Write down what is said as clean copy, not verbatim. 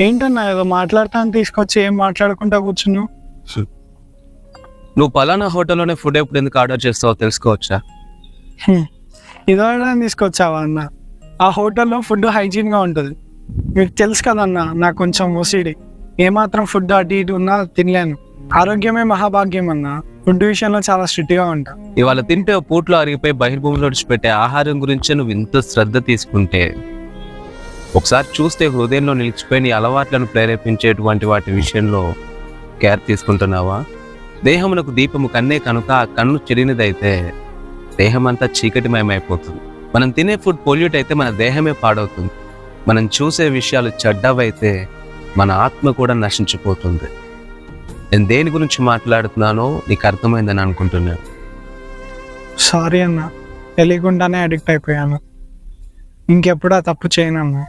ఏంటన్నా ఏదో మాట్లాడతాను తీసుకొచ్చి ఏం మాట్లాడుకుంటా కూర్చున్నావు? నువ్వు పలానా హోటల్లోనే ఫుడ్ ఎప్పుడు ఎందుకు ఆర్డర్ చేస్తావో తెలుసుకోవచ్చా? ఇదోడని తీసుకొచ్చావా అన్న? ఆ హోటల్లో ఫుడ్ హైజీన్గా ఉంటుంది. మీకు తెలుసు కదన్నా, నాకు కొంచెం ఓసిడి. ఏమాత్రం ఫుడ్ అటు ఇటు ఉన్నా తినలేను. ఆరోగ్యమే మహాభాగ్యం అన్న. ఫుడ్ విషయంలో చాలా స్ట్రిక్ట్గా ఉంటా. ఇవాళ తింటే పూట్లో అరిగిపోయి బహిర్భూమిలో విడిచిపెట్టే ఆహారం గురించి నువ్వు ఇంత శ్రద్ధ తీసుకుంటే ఒకసారి చూస్తే హృదయంలో నిలిచిపోయి నీ అలవాట్లను ప్రేరేపించేటువంటి వాటి విషయంలో కేర్ తీసుకుంటున్నావా? దేహమునకు దీపము కన్నే కనుక ఆ కన్ను చెడినదైతే దేహం అంతా చీకటిమయమైపోతుంది. మనం తినే ఫుడ్ పొల్యూట్ అయితే మన దేహమే పాడవుతుంది. మనం చూసే విషయాలు చెడ్డవైతే మన ఆత్మ కూడా నశించిపోతుంది. నేను దేని గురించి మాట్లాడుతున్నానో నీకు అర్థమైందని అనుకుంటున్నాను. సారీ అన్న, తెలియకుండానే అడిక్ట్ అయిపోయాను. ఇంకెప్పుడు ఆ తప్పు చేయనన్నా.